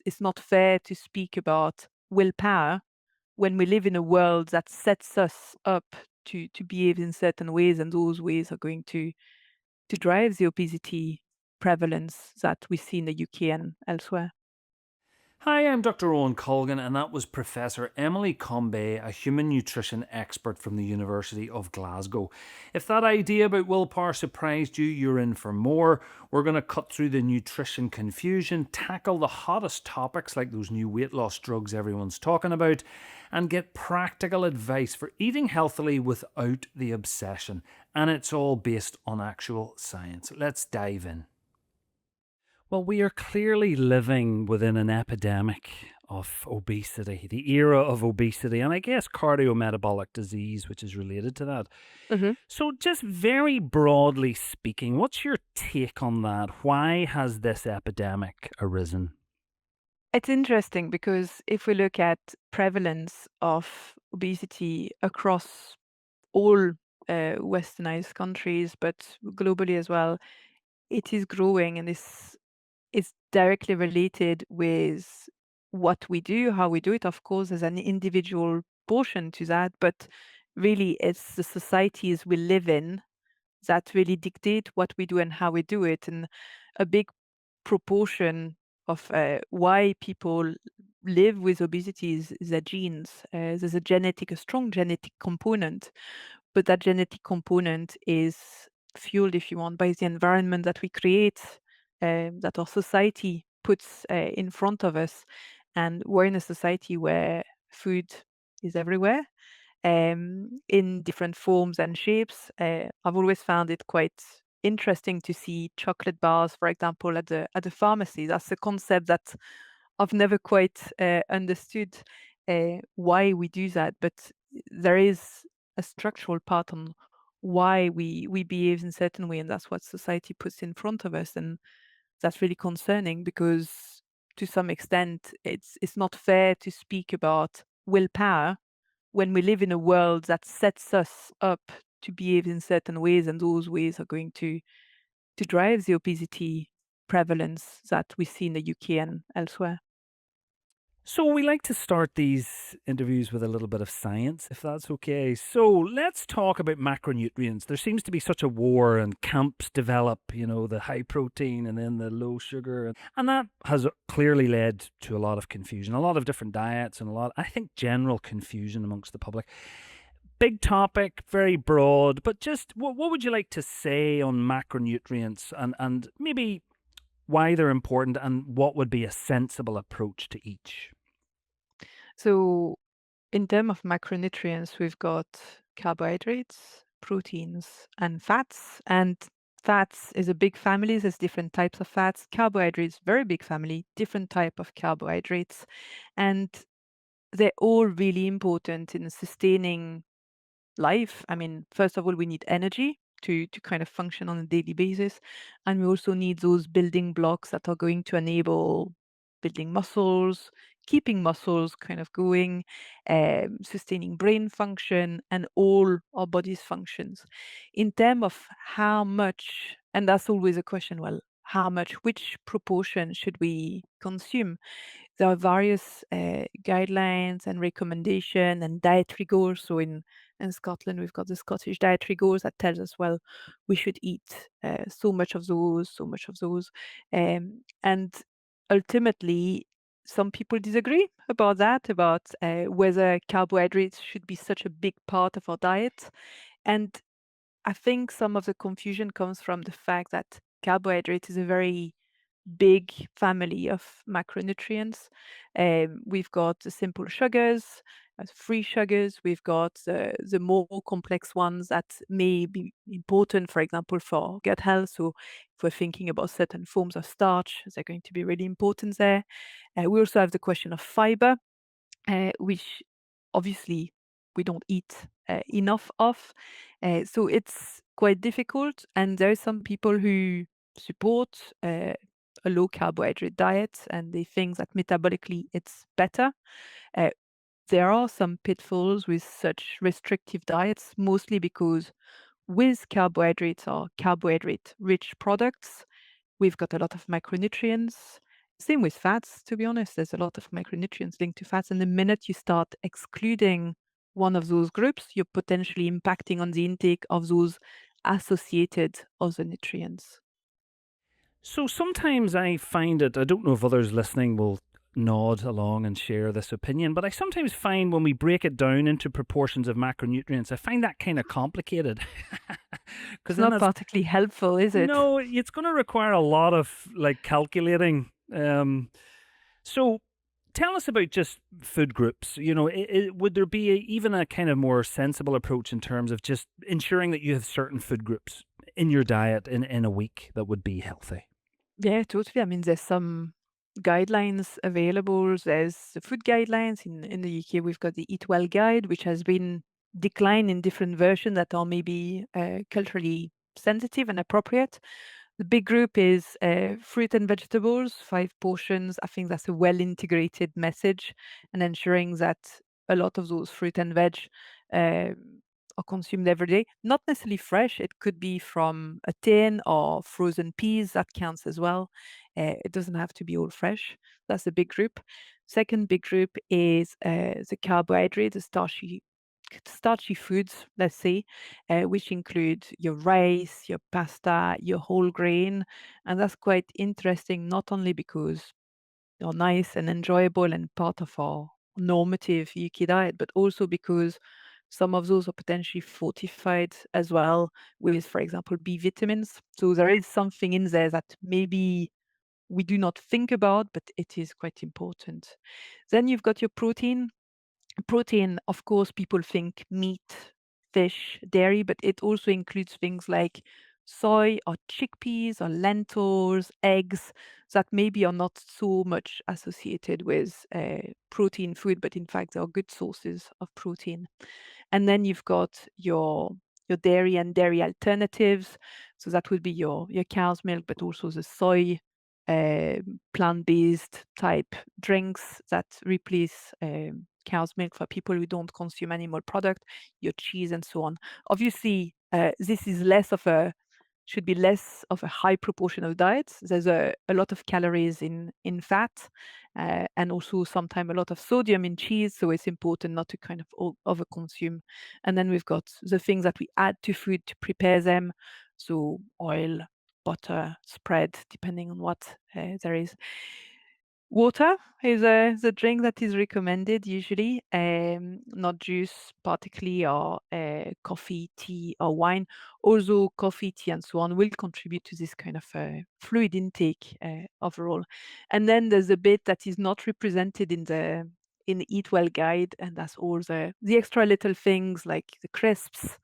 it's not fair to speak about willpower when we live in a world that sets us up to behave in certain ways, and those ways are going to drive the obesity prevalence that we see in the UK and elsewhere. Hi, I'm Dr. Owen Colgan, and that was Professor Emilie Combet, a human nutrition expert from the University of Glasgow. If that idea about willpower surprised you, you're in for more. We're going to cut through the nutrition confusion, tackle the hottest topics like those new weight loss drugs everyone's talking about, and get practical advice for eating healthily without the obsession. And it's all based on actual science. Let's dive in. Well, we are clearly living within an epidemic of obesity, the era of obesity, and I guess cardiometabolic disease, which is related to that. Mhm. So, just very broadly speaking, what's your take on that? Why has this epidemic arisen? It's interesting because if we look at prevalence of obesity across all westernized countries, but globally as well, it is growing, and this is directly related with what we do, how we do it. Of course, there's an individual portion to that, but really it's the societies we live in that really dictate what we do and how we do it. And a big proportion of why people live with obesity is their genes. There's a strong genetic component, but that genetic component is fueled, if you want, by the environment that we create, that our society puts in front of us. And we're in a society where food is everywhere, in different forms and shapes. I've always found it quite interesting to see chocolate bars, for example, at the pharmacy. That's a concept that I've never quite understood why we do that, but there is a structural part on why we behave in certain way, and that's what society puts in front of us, and that's really concerning because to some extent it's not fair to speak about willpower when we live in a world that sets us up to behave in certain ways, and those ways are going to drive the obesity prevalence that we see in the UK and elsewhere. So, we like to start these interviews with a little bit of science, if that's okay. So, let's talk about macronutrients. There seems to be such a war, and camps develop, the high protein and then the low sugar. And that has clearly led to a lot of confusion, a lot of different diets, and I think, general confusion amongst the public. Big topic, very broad, but just what would you like to say on macronutrients and maybe why they're important and what would be a sensible approach to each? So in terms of macronutrients, we've got carbohydrates, proteins, and fats. And fats is a big family. There's different types of fats. Carbohydrates, very big family, different type of carbohydrates. And they're all really important in sustaining life. I mean, first of all, we need energy to kind of function on a daily basis, and we also need those building blocks that are going to enable building muscles, keeping muscles kind of going, sustaining brain function, and all our body's functions. In terms of how much, and that's always a question. Well, how much? Which proportion should we consume? There are various guidelines and recommendation and dietary goals. So in Scotland, we've got the Scottish dietary goals that tells us, well, we should eat so much of those, so much of those. And ultimately, some people disagree about that, about whether carbohydrates should be such a big part of our diet. And I think some of the confusion comes from the fact that carbohydrate is a very big family of macronutrients. We've got the simple sugars, free sugars. We've got the more complex ones that may be important, for example, for gut health. So if we're thinking about certain forms of starch, they're going to be really important there. We also have the question of fiber, which obviously we don't eat enough of. So it's quite difficult. And there are some people who support a low carbohydrate diet, and they think that metabolically it's better. Uh, there are some pitfalls with such restrictive diets, mostly because with carbohydrates or carbohydrate rich products, we've got a lot of macronutrients. Same with fats, to be honest. There's a lot of micronutrients linked to fats, and the minute you start excluding one of those groups, you're potentially impacting on the intake of those associated other nutrients. So sometimes I find it, I don't know if others listening will nod along and share this opinion, but I sometimes find when we break it down into proportions of macronutrients, I find that kind of complicated. Because It's then not that's, particularly helpful, is it? no, it's going to require a lot of like calculating. So tell us about just food groups. Would there be even a kind of more sensible approach in terms of just ensuring that you have certain food groups in your diet in a week that would be healthy? Yeah, totally. I mean, there's some guidelines available. There's the food guidelines. In the UK, we've got the Eat Well guide, which has been declined in different versions that are maybe culturally sensitive and appropriate. The big group is fruit and vegetables, 5 portions. I think that's a well integrated message and ensuring that a lot of those fruit and veg uh, are consumed every day. Not necessarily fresh, it could be from a tin or frozen peas, that counts as well. It doesn't have to be all fresh. That's a big group. Second big group is the carbohydrate, the starchy foods, let's say, which include your rice, your pasta, your whole grain. And that's quite interesting, not only because they're nice and enjoyable and part of our normative UK diet, but also because some of those are potentially fortified as well with, for example, B vitamins. So there is something in there that maybe we do not think about, but it is quite important. Then you've got your protein. Protein, of course, people think meat, fish, dairy, but it also includes things like soy or chickpeas or lentils, eggs that maybe are not so much associated with protein food, but in fact, they are good sources of protein. And then you've got your dairy and dairy alternatives. So that would be your cow's milk, but also the soy plant-based type drinks that replace cow's milk for people who don't consume animal product, your cheese and so on. Obviously, this is less of a should be less of a high proportion of diets. There's a lot of calories in fat, and also sometimes a lot of sodium in cheese. So it's important not to kind of over consume. And then we've got the things that we add to food to prepare them. So oil, butter, spread, depending on what there is. Water is the drink that is recommended usually, not juice particularly, or coffee, tea, or wine. Although coffee, tea, and so on will contribute to this kind of fluid intake overall. And then there's a bit that is not represented in the Eat Well guide, and that's all the extra little things like the crisps,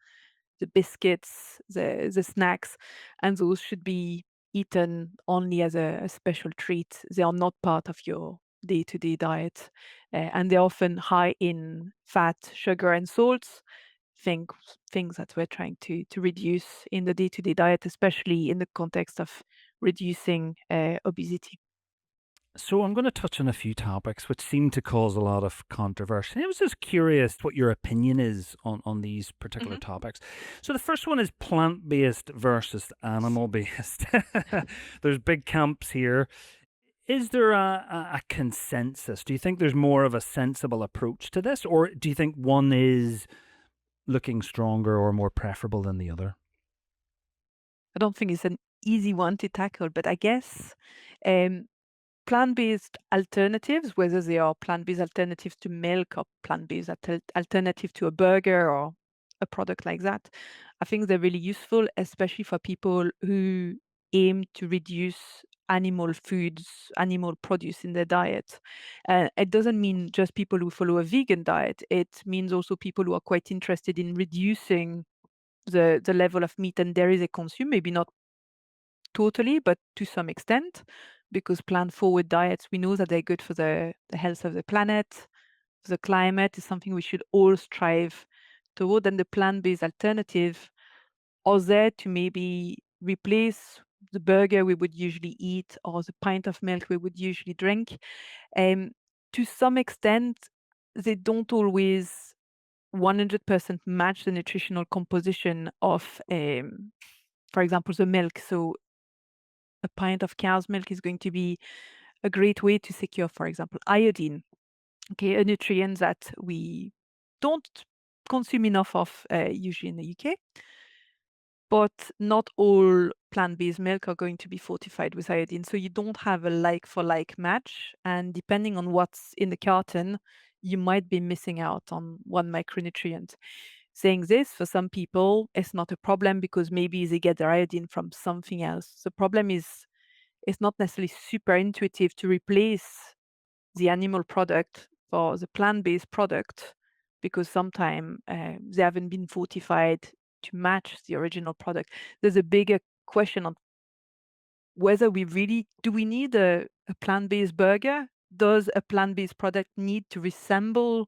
the biscuits, the snacks, and those should be eaten only as a special treat. They are not part of your day-to-day diet, and they're often high in fat, sugar, and salts. Things things that we're trying to reduce in the day-to-day diet, especially in the context of reducing obesity. So I'm going to touch on a few topics which seem to cause a lot of controversy. I was just curious what your opinion is on these particular Mhm. topics. So the first one is plant-based versus animal-based. There's big camps here. Is there a consensus? Do you think there's more of a sensible approach to this, or do you think one is looking stronger or more preferable than the other? I don't think it's an easy one to tackle, but I guess um, plant-based alternatives, whether they are plant-based alternatives to milk or plant-based alternative to a burger or a product like that, I think they're really useful, especially for people who aim to reduce animal foods, animal produce in their diet. It doesn't mean just people who follow a vegan diet. It means also people who are quite interested in reducing the level of meat and dairy they consume, maybe not totally, but to some extent, because plant-forward diets, we know that they're good for the health of the planet, the climate is something we should all strive toward, and the plant-based alternative are there to maybe replace the burger we would usually eat or the pint of milk we would usually drink. Um, to some extent, they don't always 100% match the nutritional composition of, for example, the milk. So a pint of cow's milk is going to be a great way to secure, for example, iodine, okay, a nutrient that we don't consume enough of usually in the UK. But not all plant-based milk are going to be fortified with iodine, so you don't have a like for like match, and depending on what's in the carton, you might be missing out on one micronutrient. Saying this, for some people, it's not a problem because maybe they get their iodine from something else. The problem is it's not necessarily super intuitive to replace the animal product for the plant-based product because sometimes they haven't been fortified to match the original product. There's a bigger question on whether we really do we need a plant-based burger? Does a plant-based product need to resemble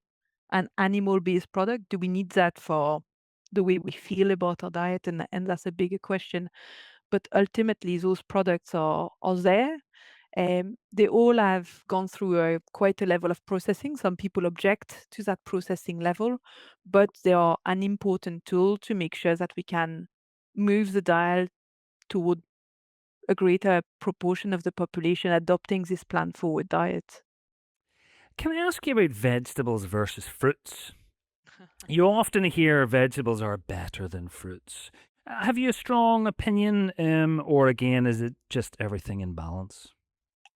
an animal-based product? Do we need that for the way we feel about our diet? And that's a bigger question. But ultimately, those products are there. They all have gone through quite a level of processing. Some people object to that processing level, but they are an important tool to make sure that we can move the dial toward a greater proportion of the population adopting this plant-forward diet. Can I ask you about vegetables versus fruits? You often hear vegetables are better than fruits. Have you a strong opinion, or again, is it just everything in balance?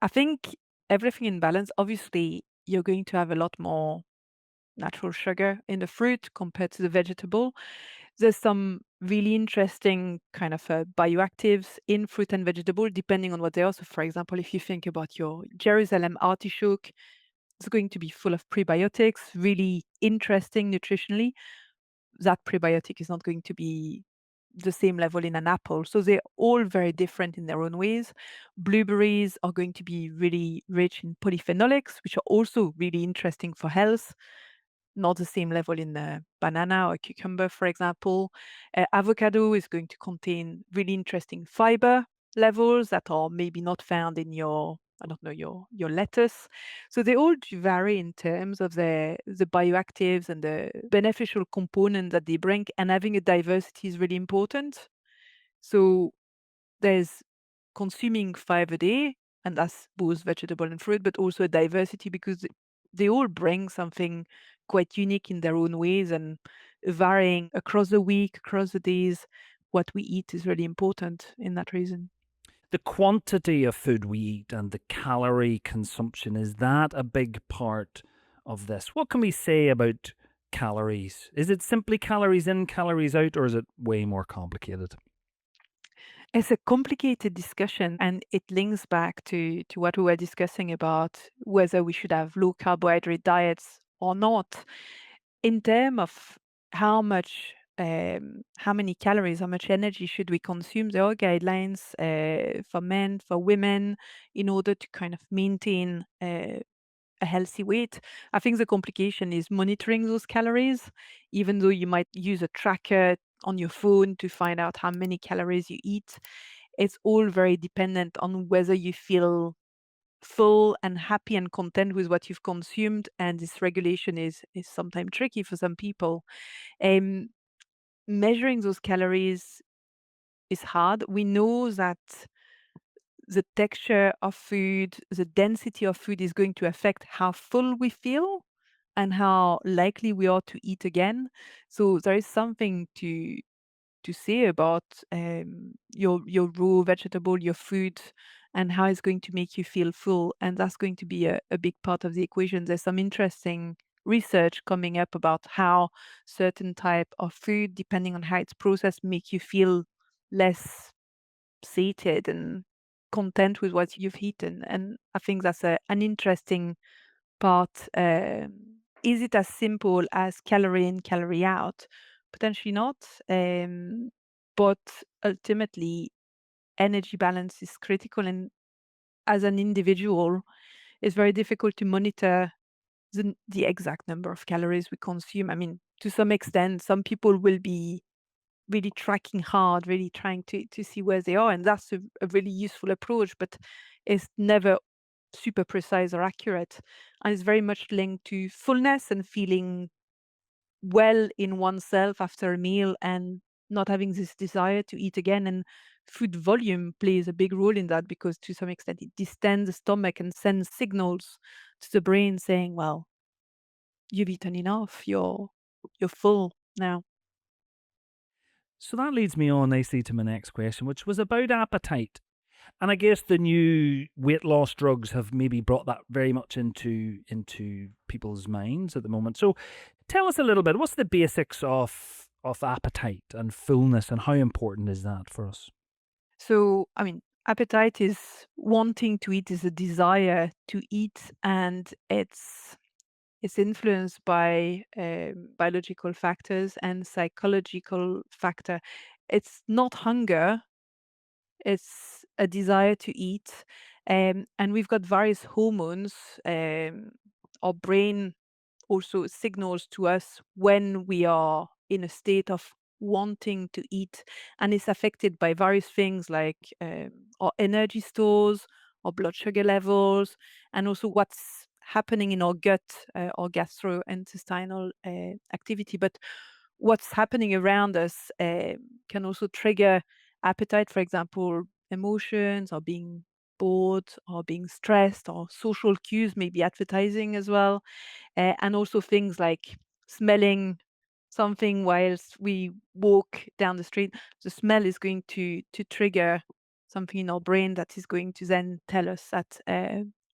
I think everything in balance. Obviously, you're going to have a lot more natural sugar in the fruit compared to the vegetable. There's some really interesting kind of bioactives in fruit and vegetable, depending on what they are. So, for example, if you think about your Jerusalem artichoke, it's going to be full of prebiotics, really interesting nutritionally. That prebiotic is not going to be the same level in an apple. So they're all very different in their own ways. Blueberries are going to be really rich in polyphenolics, which are also really interesting for health, not the same level in the banana or cucumber, for example. Avocado is going to contain really interesting fiber levels that are maybe not found in your, I don't know, your lettuce. So they all do vary in terms of the bioactives and the beneficial component that they bring, and having a diversity is really important. So there's consuming 5 a day, and that's both vegetable and fruit, but also a diversity because they all bring something quite unique in their own ways and varying across the week, across the days. What we eat is really important in that reason. The quantity of food we eat and the calorie consumption, is that a big part of this? What can we say about calories? Is it simply calories in, calories out, or is it way more complicated? It's a complicated discussion, and it links back to what we were discussing about whether we should have low carbohydrate diets or not. In terms of how much, how many calories, how much energy should we consume, there are guidelines for men, for women, in order to kind of maintain a healthy weight. I think the complication is monitoring those calories, even though you might use a tracker on your phone to find out how many calories you eat. It's all very dependent on whether you feel full and happy and content with what you've consumed. And this regulation is sometimes tricky for some people. Um, Measuring those calories is hard. We know that the texture of food, the density of food is going to affect how full we feel and how likely we are to eat again. So there is something to say about your raw vegetable, your food, and how it's going to make you feel full. And that's going to be a big part of the equation. There's some interesting research coming up about how certain type of food, depending on how it's processed, make you feel less sated and content with what you've eaten. And I think that's an interesting part. Is it as simple as calorie in, calorie out? Potentially not. But ultimately, energy balance is critical. And as an individual, it's very difficult to monitor the exact number of calories we consume. I mean, to some extent, some people will be really tracking hard, really trying to see where they are, and that's a really useful approach, but it's never super precise or accurate. And it's very much linked to fullness and feeling well in oneself after a meal and not having this desire to eat again and food volume plays a big role in that because to some extent it distends the stomach and sends signals to the brain saying, well, you've eaten enough, you're full now. So that leads me on nicely to my next question, which was about appetite. And I guess the new weight loss drugs have maybe brought that very much into people's minds at the moment. So tell us a little bit, what's the basics of appetite and fullness, and how important is that for us? So, I mean, appetite is wanting to eat, is a desire to eat, and it's influenced by biological factors and psychological factor. It's not hunger, it's a desire to eat. And we've got various hormones. Our brain also signals to us when we are in a state of wanting to eat, and it's affected by various things like our energy stores, our blood sugar levels, and also what's happening in our gut, our gastrointestinal activity. But what's happening around us can also trigger appetite. For example, emotions or being bored or being stressed, or social cues, maybe advertising as well, and also things like smelling something whilst we walk down the street. The smell is going to trigger something in our brain that is going to then tell us that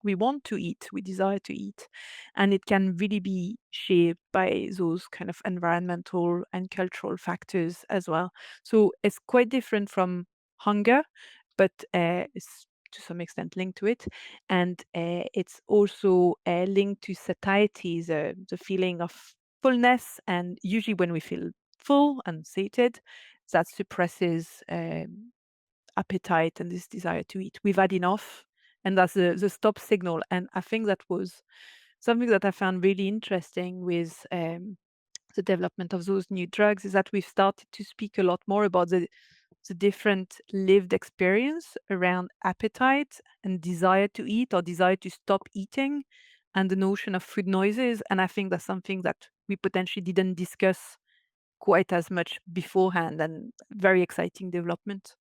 we want to eat, we desire to eat, and it can really be shaped by those kind of environmental and cultural factors as well. So it's quite different from hunger, but it's to some extent linked to it, and it's also linked to satiety, the feeling of fullness. And usually, when we feel full and sated, that suppresses appetite and this desire to eat. We've had enough, and that's the stop signal. And I think that was something that I found really interesting with the development of those new drugs, is that we've started to speak a lot more about the different lived experience around appetite and desire to eat or desire to stop eating, and the notion of food noises. And I think that's something that we potentially didn't discuss quite as much beforehand, and very exciting development.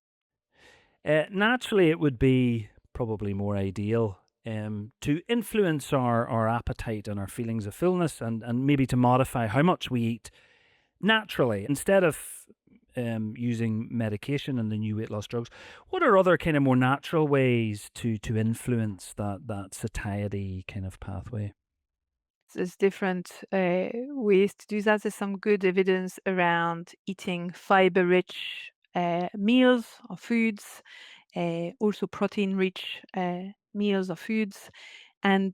Naturally, it would be probably more ideal to influence our appetite and our feelings of fullness, and maybe to modify how much we eat naturally instead of using medication and the new weight loss drugs. What are other kind of more natural ways to influence that satiety kind of pathway? There's different ways to do that. There's some good evidence around eating fiber-rich meals or foods, also protein-rich meals or foods, and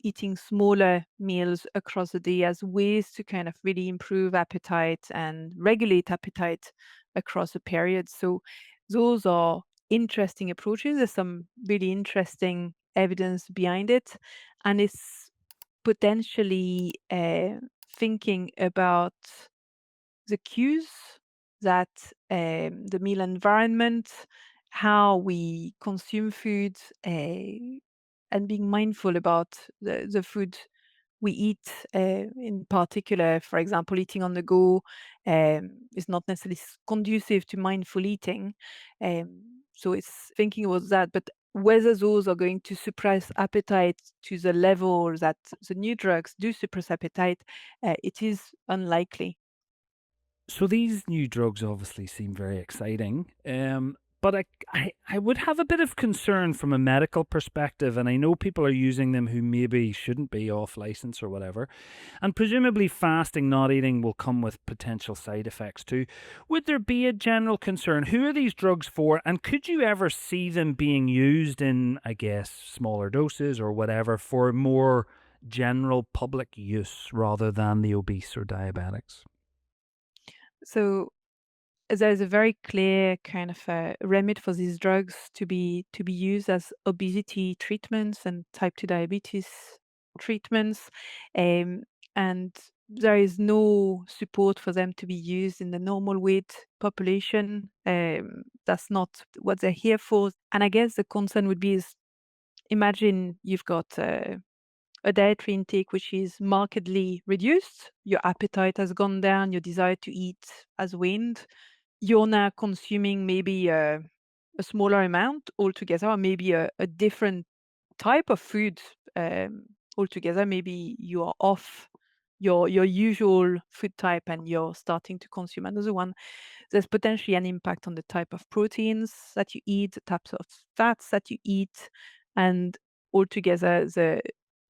eating smaller meals across the day as ways to kind of really improve appetite and regulate appetite across a period. So those are interesting approaches. There's some really interesting evidence behind it, and it's potentially thinking about the cues that the meal environment, how we consume food, and being mindful about the food we eat. In particular, for example, eating on the go is not necessarily conducive to mindful eating. So it's thinking about that, but whether those are going to suppress appetite to the level that the new drugs do suppress appetite, it is unlikely. So these new drugs obviously seem very exciting, but I would have a bit of concern from a medical perspective, and I know people are using them who maybe shouldn't be off license or whatever, and presumably fasting, not eating, will come with potential side effects too. Would there be a general concern? Who are these drugs for, and could you ever see them being used in, I guess, smaller doses or whatever for more general public use rather than the obese or diabetics? So there's a very clear kind of remit for these drugs to be used as obesity treatments and type 2 diabetes treatments, um, and there is no support for them to be used in the normal weight population. That's not what they're here for. And I guess the concern would be is, imagine you've got a dietary intake which is markedly reduced, your appetite has gone down, your desire to eat has waned, you're now consuming maybe a smaller amount altogether, or maybe a different type of food altogether. Maybe you are off your usual food type and you're starting to consume another one. There's potentially an impact on the type of proteins that you eat, the types of fats that you eat, and altogether the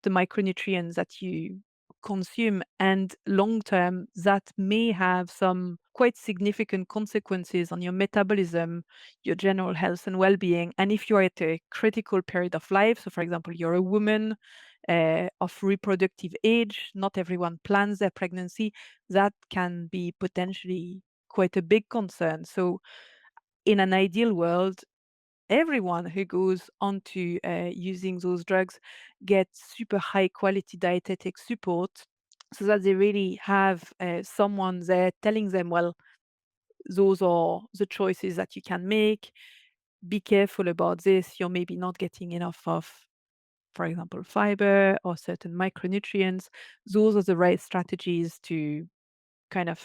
micronutrients that you consume. And long term, that may have some quite significant consequences on your metabolism, your general health and well-being. And if you're at a critical period of life, so for example, you're a woman of reproductive age, not everyone plans their pregnancy, that can be potentially quite a big concern. So, in an ideal world, everyone who goes on to using those drugs gets super high quality dietetic support so that they really have someone there telling them, well, those are the choices that you can make. Be careful about this. You're maybe not getting enough of, for example, fiber or certain micronutrients. Those are the right strategies to kind of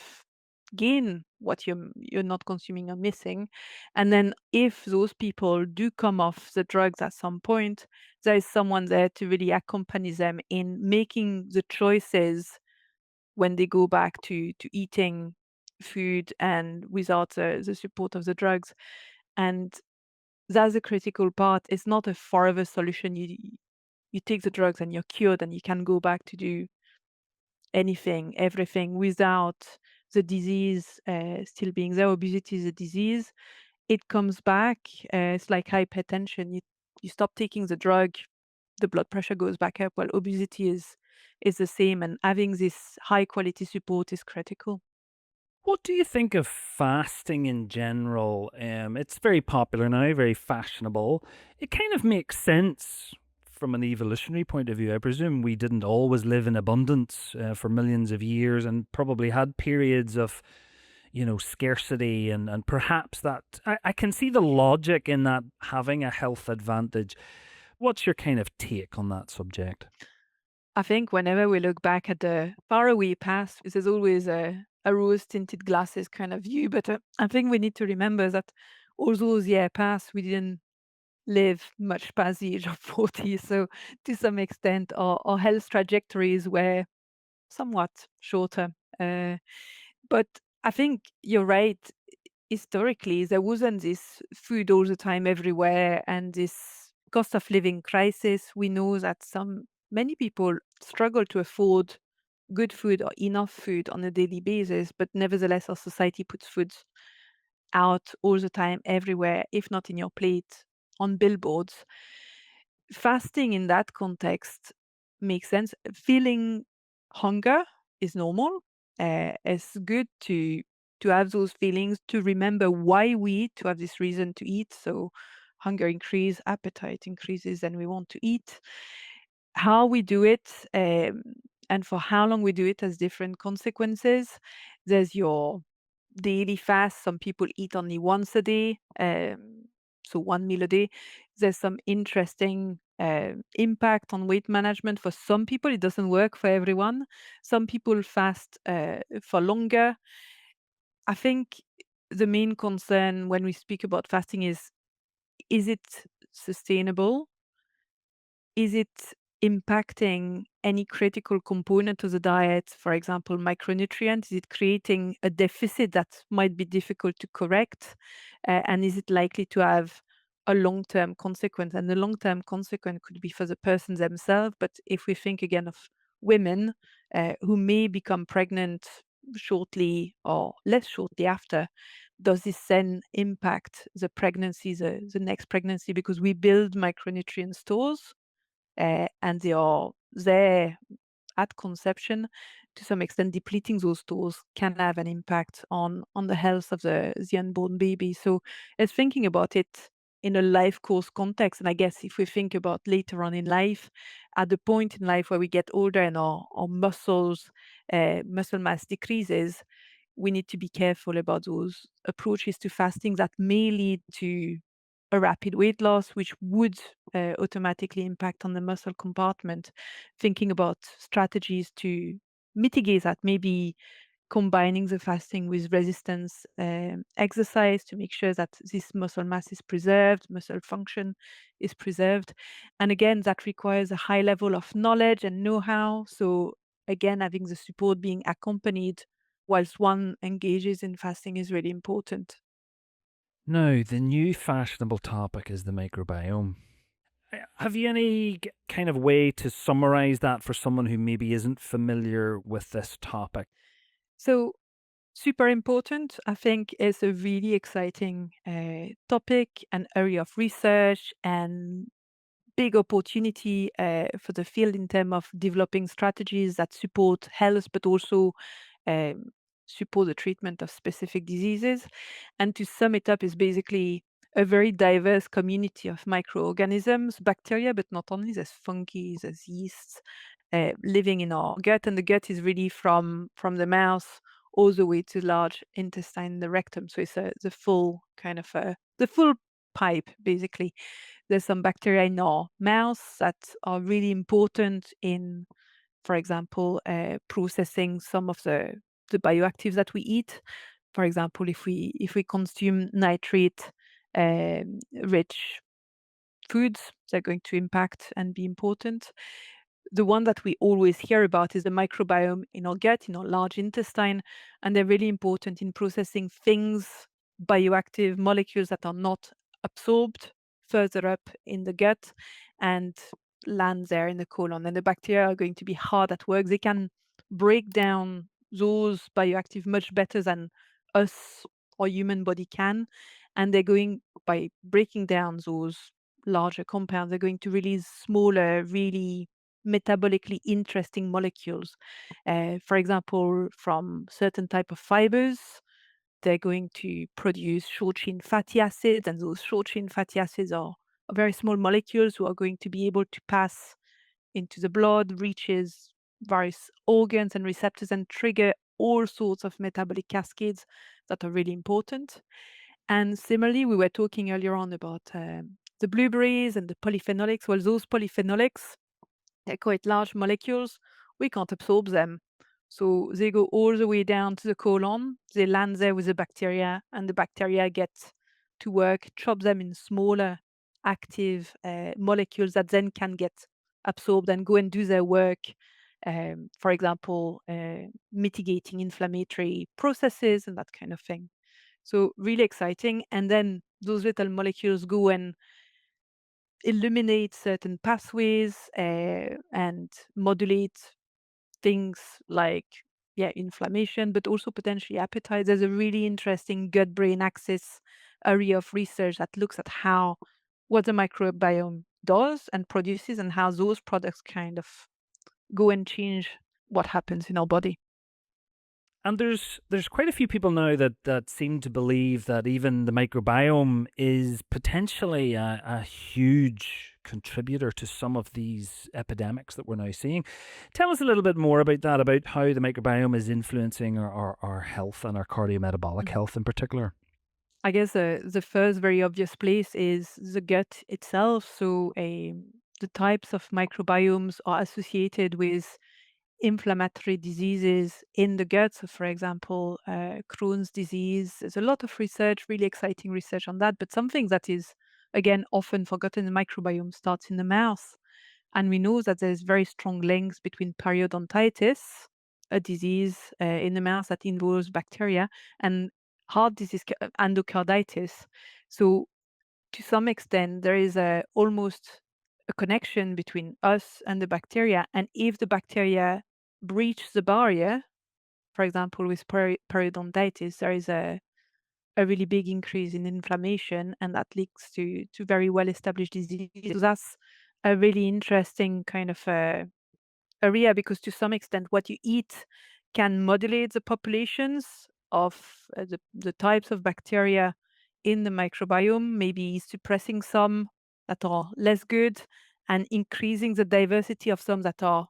gain what you're not consuming or missing. And then if those people do come off the drugs at some point, there is someone there to really accompany them in making the choices when they go back to eating food and without the support of the drugs. And that's a critical part. It's not a forever solution. You take the drugs and you're cured and you can go back to do anything, everything without the disease still being there. Obesity is a disease. It comes back. It's like hypertension. You stop taking the drug, the blood pressure goes back up. Well, obesity is the same, and having this high quality support is critical. What do you think of fasting in general? It's very popular now, very fashionable. It kind of makes sense from an evolutionary point of view. I presume we didn't always live in abundance for millions of years and probably had periods of, scarcity and perhaps that I can see the logic in that having a health advantage. What's your kind of take on that subject? I think whenever we look back at the faraway past, there's always a rose tinted glasses kind of view. But I think we need to remember that all those years past, we didn't live much past the age of 40. So to some extent, our health trajectories were somewhat shorter. Uh, but I think you're right. Historically, there wasn't this food all the time everywhere and this cost of living crisis. We know that many people struggle to afford good food or enough food on a daily basis, but nevertheless, our society puts food out all the time, everywhere, if not in your plate, on billboards. Fasting in that context makes sense. Feeling hunger is normal. It's good to have those feelings, to remember why we eat, to have this reason to eat. So hunger increases, appetite increases, and we want to eat. How we do it and for how long we do it has different consequences. There's your daily fast. Some people eat only once a day, so one meal a day. There's some interesting impact on weight management. For some people, it doesn't work for everyone. Some people fast for longer. I think the main concern when we speak about fasting is it sustainable? Is it impacting any critical component of the diet, for example, micronutrients? Is it creating a deficit that might be difficult to correct? And is it likely to have a long-term consequence? And the long-term consequence could be for the person themselves. But if we think again of women who may become pregnant shortly or less shortly after, does this then impact the pregnancy, the next pregnancy? Because we build micronutrient stores and they are there at conception. To some extent, depleting those stores can have an impact on the health of the unborn baby. So it's thinking about it in a life course context. And I guess if we think about later on in life, at the point in life where we get older and our muscle mass decreases, we need to be careful about those approaches to fasting that may lead to a rapid weight loss, which would automatically impact on the muscle compartment. Thinking about strategies to mitigate that, maybe combining the fasting with resistance exercise to make sure that this muscle mass is preserved, muscle function is preserved. And again, that requires a high level of knowledge and know-how. So again, having the support being accompanied whilst one engages in fasting is really important. Now, the new fashionable topic is the microbiome. Have you any kind of way to summarize that for someone who maybe isn't familiar with this topic? So super important. I think it's a really exciting topic, an area of research, and big opportunity for the field in terms of developing strategies that support health, but also um, support the treatment of specific diseases. And to sum it up, is basically a very diverse community of microorganisms, bacteria, but not only. There's fungi, there's yeasts living in our gut, and the gut is really from the mouth all the way to large intestine, the rectum. So it's the full kind of the full pipe, basically. There's some bacteria in our mouth that are really important in, for example, processing some of the bioactives that we eat. For example, if we consume nitrate rich foods, they're going to impact and be important. The one that we always hear about is the microbiome in our gut, in our large intestine, and they're really important in processing things, bioactive molecules that are not absorbed further up in the gut and land there in the colon. And the bacteria are going to be hard at work. They can break down those bioactive much better than us or human body can. And they're going, by breaking down those larger compounds, they're going to release smaller, really metabolically interesting molecules. For example, from certain type of fibers, they're going to produce short chain fatty acids, and those short chain fatty acids are very small molecules who are going to be able to pass into the blood, reaches various organs and receptors, and trigger all sorts of metabolic cascades that are really important. And similarly, we were talking earlier on about the blueberries and the polyphenolics. Well, those polyphenolics, they're quite large molecules. We can't absorb them. So they go all the way down to the colon. They land there with the bacteria, and the bacteria get to work, chop them in smaller active molecules that then can get absorbed and go and do their work. For example, mitigating inflammatory processes and that kind of thing. So really exciting. And then those little molecules go and eliminate certain pathways and modulate things like, yeah, inflammation, but also potentially appetite. There's a really interesting gut brain axis area of research that looks at how what the microbiome does and produces, and how those products kind of go and change what happens in our body. And there's quite a few people now that seem to believe that even the microbiome is potentially a huge contributor to some of these epidemics that we're now seeing. Tell us a little bit more about that, about how the microbiome is influencing our health and our cardiometabolic Mhm. health in particular. I guess the first very obvious place is the gut itself. So the types of microbiomes are associated with inflammatory diseases in the gut. So, for example, Crohn's disease. There's a lot of research, really exciting research on that. But something that is, again, often forgotten, the microbiome starts in the mouth. And we know that there's very strong links between periodontitis, a disease in the mouth that involves bacteria, and heart disease, endocarditis. So, to some extent, there is almost a connection between us and the bacteria. And if the bacteria breach the barrier, for example, with periodontitis, there is a really big increase in inflammation, and that leads to very well established disease. So that's a really interesting kind of area, because to some extent what you eat can modulate the populations of the types of bacteria in the microbiome, maybe suppressing some that are less good and increasing the diversity of some that are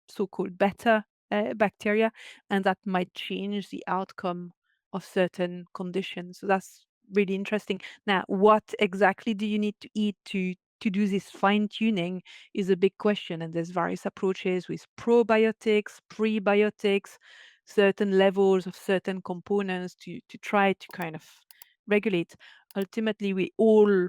so-called better bacteria, and that might change the outcome of certain conditions. So that's really interesting. Now, what exactly do you need to eat to do this fine tuning is a big question, and there's various approaches with probiotics, prebiotics. certain levels of certain components to try to kind of regulate. Ultimately, we all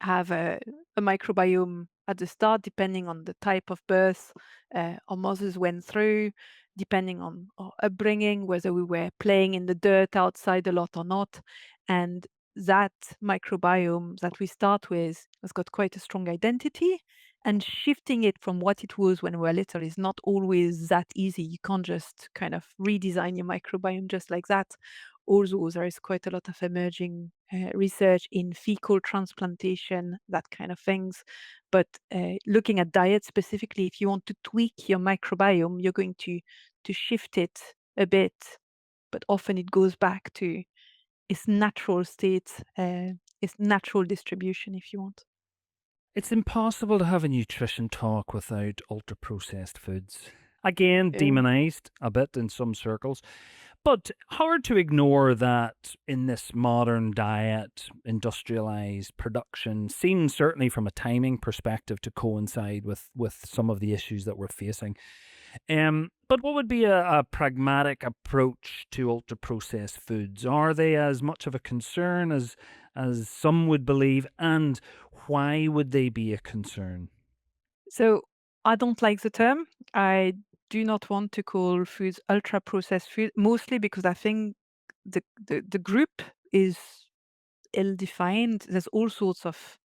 have a microbiome at the start, depending on the type of birth our mothers went through, depending on our upbringing, whether we were playing in the dirt outside a lot or not. And that microbiome that we start with has got quite a strong identity. And shifting it from what it was when we were little is not always that easy. You can't just kind of redesign your microbiome just like that. Also, there is quite a lot of emerging research in fecal transplantation, that kind of things. But looking at diet specifically, if you want to tweak your microbiome, you're going to shift it a bit, but often it goes back to its natural state, its natural distribution, if you want. It's impossible to have a nutrition talk without ultra processed foods. Again, Yeah. demonized a bit in some circles, but hard to ignore that in this modern diet, industrialized production seems certainly from a timing perspective to coincide with some of the issues that we're facing. But what would be a pragmatic approach to ultra processed foods? Are they as much of a concern as some would believe, and why would they be a concern? So I don't like the term. I do not want to call foods ultra processed food, mostly because I think the group is ill defined. There's all sorts of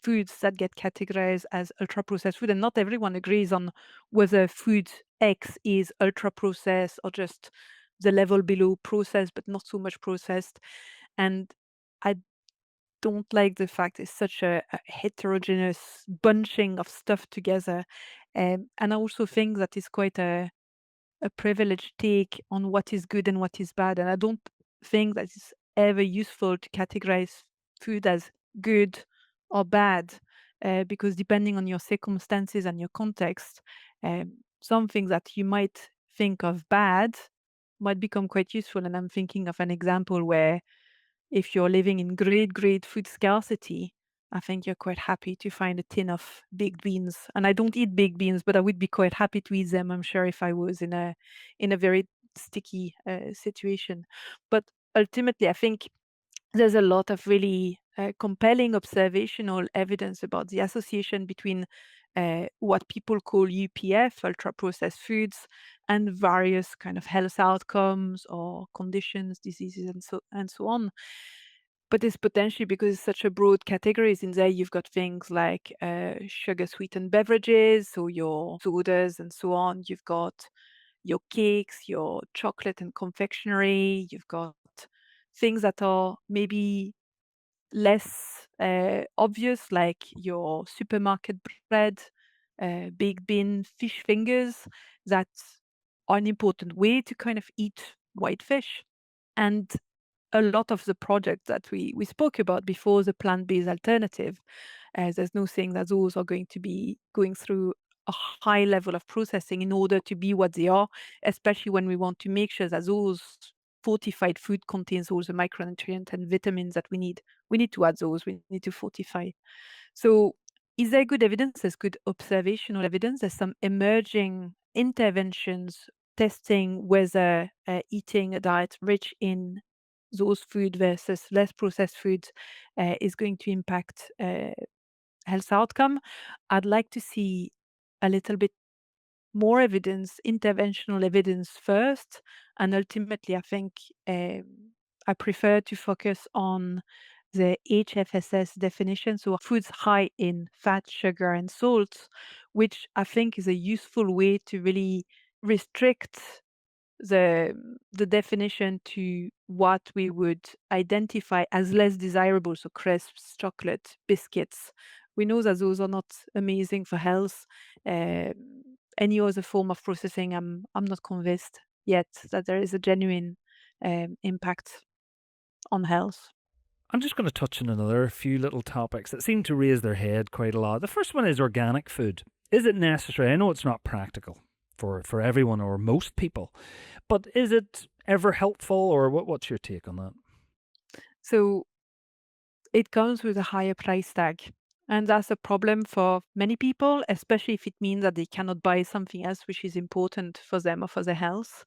foods that get categorized as ultra processed food, and not everyone agrees on whether food X is ultra processed or just the level below processed, but not so much processed. And I don't like the fact it's such a heterogeneous bunching of stuff together. And I also think that is quite a privileged take on what is good and what is bad. And I don't think that it's ever useful to categorize food as good or bad, because depending on your circumstances and your context, something that you might think of bad might become quite useful. And I'm thinking of an example where if you're living in great, great food scarcity, I think you're quite happy to find a tin of baked beans. And I don't eat baked beans, but I would be quite happy to eat them, I'm sure, if I was in a very sticky situation. But ultimately, I think there's a lot of really compelling observational evidence about the association between what people call UPF, ultra processed foods, and various kind of health outcomes or conditions, diseases, and so on. But it's potentially because it's such a broad categories in there. You've got things like sugar sweetened beverages, so your sodas and so on. You've got your cakes, your chocolate and confectionery. You've got things that are maybe less obvious, like your supermarket bread, baked bean fish fingers, that are an important way to kind of eat white fish. And a lot of the projects that we spoke about before, the plant-based alternative, there's no saying that those are going to be going through a high level of processing in order to be what they are, especially when we want to make sure that those fortified food contains all the micronutrients and vitamins that we need. We need to add those, we need to fortify. So is there good evidence? There's good observational evidence. There's some emerging interventions testing whether eating a diet rich in those food versus less processed foods is going to impact health outcome. I'd like to see a little bit more evidence, interventional evidence first, and ultimately, I think I prefer to focus on the HFSS definition, so foods high in fat, sugar, and salt, which I think is a useful way to really restrict the the definition to what we would identify as less desirable, so crisps, chocolate, biscuits. We know that those are not amazing for health. Any other form of processing, I'm not convinced yet that there is a genuine impact on health. I'm just going to touch on another few little topics that seem to raise their head quite a lot. The first one is organic food. Is it necessary? I know it's not practical for everyone or most people, but is it ever helpful, or what's your take on that? So it comes with a higher price tag. And that's a problem for many people, especially if it means that they cannot buy something else which is important for them or for their health.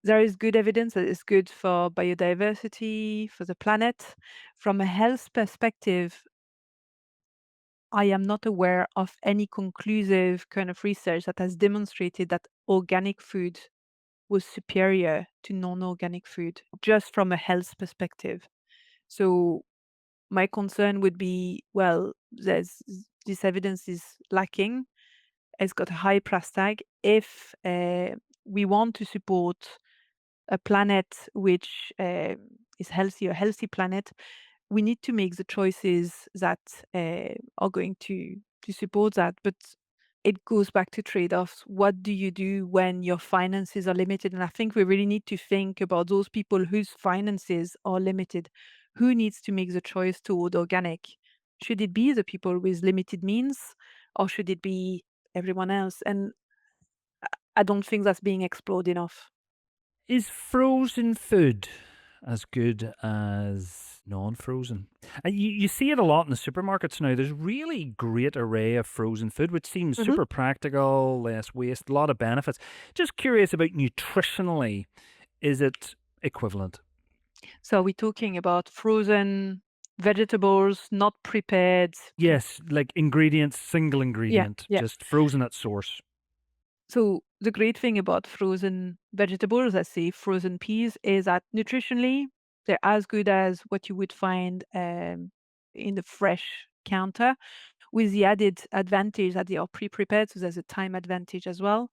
There is good evidence that it's good for biodiversity, for the planet. From a health perspective, I am not aware of any conclusive kind of research that has demonstrated that organic food was superior to non-organic food, just from a health perspective. So my concern would be, well, this evidence is lacking. It's got a high price tag. If we want to support a planet which is healthy, a healthy planet, we need to make the choices that are going to support that. But it goes back to trade-offs. What do you do when your finances are limited? And I think we really need to think about those people whose finances are limited. Who needs to make the choice toward organic? Should it be the people with limited means, or should it be everyone else? And I don't think that's being explored enough. Is frozen food as good as non-frozen? And you see it a lot in the supermarkets now. There's really great array of frozen food, which seems Mhm. super practical, less waste, a lot of benefits. Just curious about nutritionally, is it equivalent? So we're talking about frozen vegetables, not prepared. Yes, like ingredients, single Yeah, ingredient, yeah. just frozen at source. So the great thing about frozen vegetables, let's say frozen peas, is that nutritionally they're as good as what you would find in the fresh counter, with the added advantage that they are pre-prepared, so there's a time advantage as well.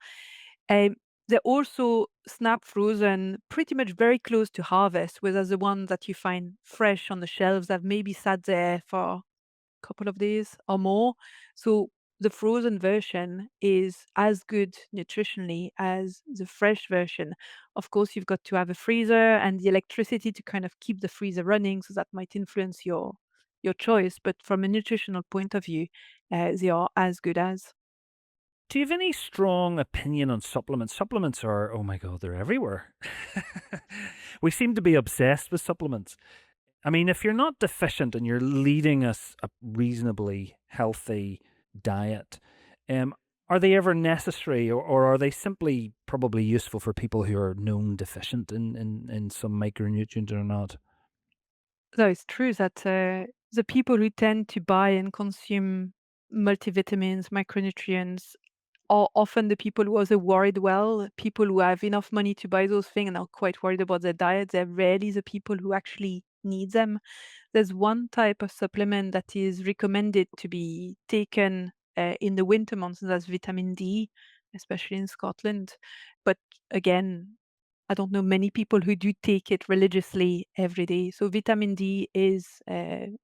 Um, they're also snap frozen pretty much very close to harvest, whereas the ones that you find fresh on the shelves have maybe sat there for couple of days or more. So the frozen version is as good nutritionally as the fresh version. Of course, you've got to have a freezer and the electricity to kind of keep the freezer running, so that might influence your choice. But from a nutritional point of view, they are as good as. Do you have any strong opinion on supplements? Supplements are, oh my God, they're everywhere. We seem to be obsessed with supplements. I mean, if you're not deficient and you're leading us a reasonably healthy diet, um, are they ever necessary, or are they simply probably useful for people who are known deficient in some micronutrient or not? So it's true that the people who tend to buy and consume multivitamins, micronutrients, are often the people who are the worried well, people who have enough money to buy those things and are quite worried about their diet. They're rarely the people who actually need them. There's one type of supplement that is recommended to be taken in the winter months, and that's vitamin D, especially in Scotland. But again, I don't know many people who do take it religiously every day. So vitamin D is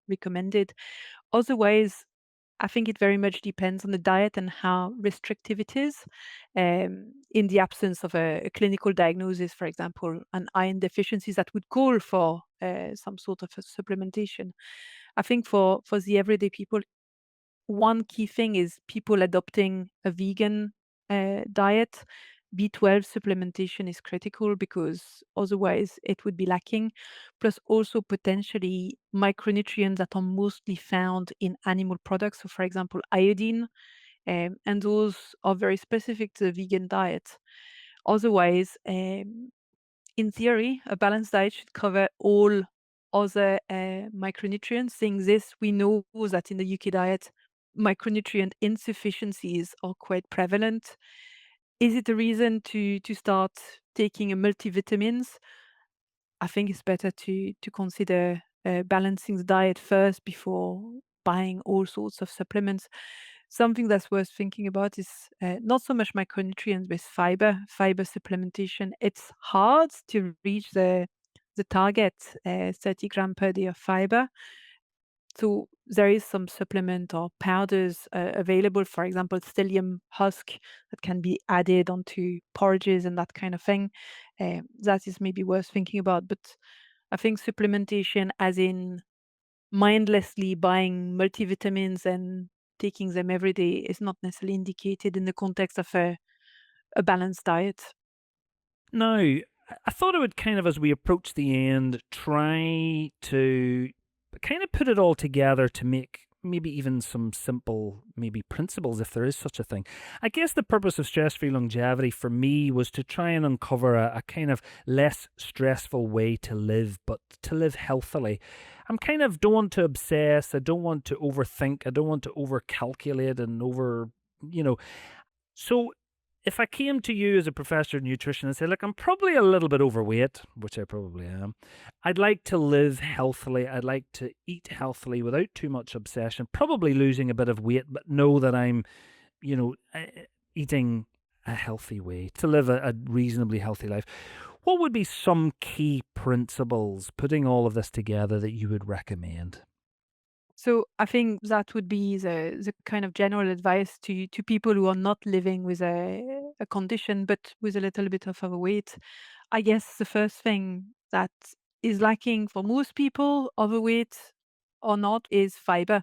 recommended. Otherwise, I think it very much depends on the diet and how restrictive it is. In the absence of a clinical diagnosis, for example, an iron deficiencies that would call for some sort of a supplementation. I think for the everyday people, one key thing is people adopting a vegan diet. B12 supplementation is critical because otherwise it would be lacking. Plus, also potentially micronutrients that are mostly found in animal products. So, for example, iodine, and those are very specific to the vegan diet. Otherwise, in theory, a balanced diet should cover all other micronutrients. Saying this, we know that in the UK diet, micronutrient insufficiencies are quite prevalent. Is it a reason to start taking a multivitamins? I think it's better to consider balancing the diet first before buying all sorts of supplements. Something that's worth thinking about is not so much micronutrients, but fiber supplementation. It's hard to reach the target 30 gram per day of fiber. So there is some supplement or powders available, for example, psyllium husk that can be added onto porridges and that kind of thing. That is maybe worth thinking about. But I think supplementation, as in mindlessly buying multivitamins and taking them every day, is not necessarily indicated in the context of a balanced diet. Now, I thought I would kind of, as we approach the end, try to kind of put it all together to make maybe even some simple, maybe principles, if there is such a thing. I guess the purpose of stress free longevity for me was to try and uncover a kind of less stressful way to live, but to live healthily. I'm kind of don't want to obsess, I don't want to overthink, I don't want to over calculate and over, you know, so if I came to you as a professor of nutrition and said, look, I'm probably a little bit overweight, which I probably am, I'd like to live healthily. I'd like to eat healthily without too much obsession, probably losing a bit of weight, but know that I'm, eating a healthy way to live a reasonably healthy life. What would be some key principles putting all of this together that you would recommend? So I think that would be the kind of general advice to people who are not living with a condition, but with a little bit of overweight. I guess the first thing that is lacking for most people, overweight or not, is fiber.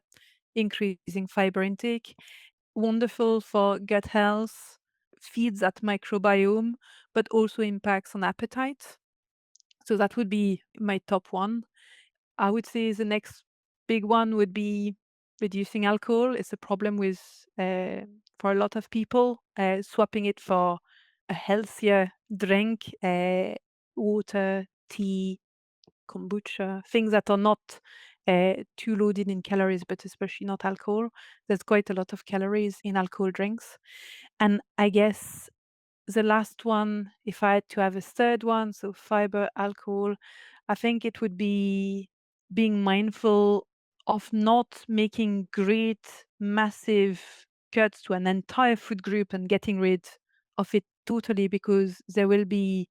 Increasing fiber intake, wonderful for gut health, feeds that microbiome, but also impacts on appetite. So that would be my top one. I would say the next big one would be reducing alcohol. It's a problem with for a lot of people, swapping it for a healthier drink, water, tea, kombucha, things that are not too loaded in calories, but especially not alcohol. There's quite a lot of calories in alcohol drinks. And I guess the last one, if I had to have a third one, so fiber, alcohol, I think it would be being mindful of not making great, massive cuts to an entire food group and getting rid of it totally, because there will be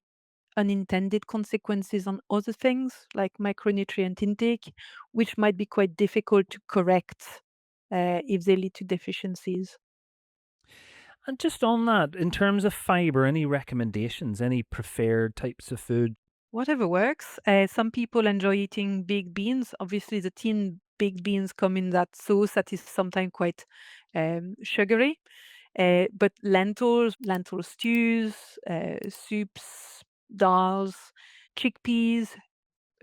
unintended consequences on other things like micronutrient intake, which might be quite difficult to correct if they lead to deficiencies. And just on that, in terms of fiber, any recommendations, any preferred types of food? Whatever works. Some people enjoy eating baked beans. Obviously, the tin baked beans come in that sauce that is sometimes quite sugary. But lentils, lentil stews, soups, dals, chickpeas,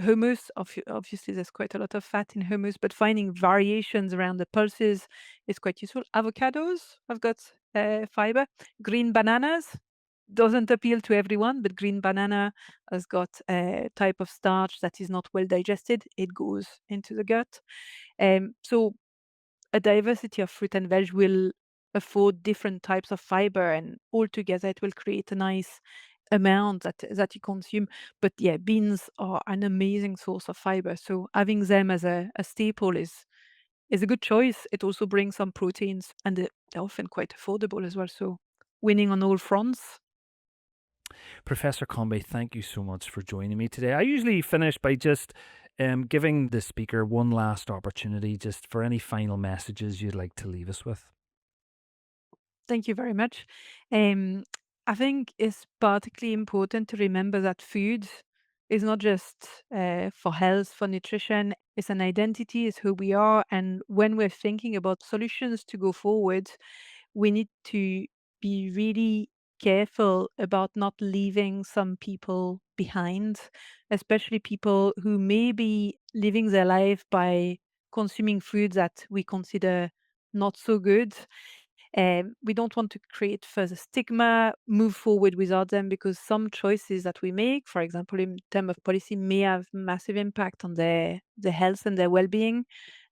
hummus. Obviously, there's quite a lot of fat in hummus, but finding variations around the pulses is quite useful. Avocados have got fiber. Green bananas doesn't appeal to everyone, but green banana has got a type of starch that is not well digested. It goes into the gut. So a diversity of fruit and veg will afford different types of fiber, and altogether it will create a nice amount that you consume. But yeah, beans are an amazing source of fiber, so having them as a staple is a good choice. It also brings some proteins, and they're often quite affordable as well, so winning on all fronts. Professor Combet, thank you so much for joining me today. I usually finish by just giving the speaker one last opportunity just for any final messages you'd like to leave us with. Thank you very much. Um, I think it's particularly important to remember that food is not just for health, for nutrition. It's an identity, it's who we are. And when we're thinking about solutions to go forward, we need to be really careful about not leaving some people behind, especially people who may be living their life by consuming foods that we consider not so good. We don't want to create further stigma, move forward without them, because some choices that we make, for example, in terms of policy, may have massive impact on their health and their well-being.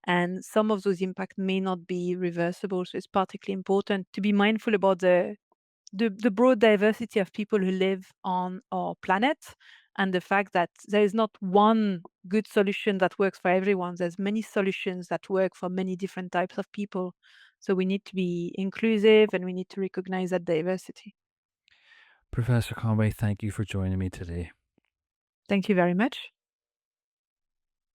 And some of those impacts may not be reversible. So it's particularly important to be mindful about the broad diversity of people who live on our planet, and the fact that there is not one good solution that works for everyone. There's many solutions that work for many different types of people. So we need to be inclusive and we need to recognize that diversity. Professor Conway, thank you for joining me today. Thank you very much.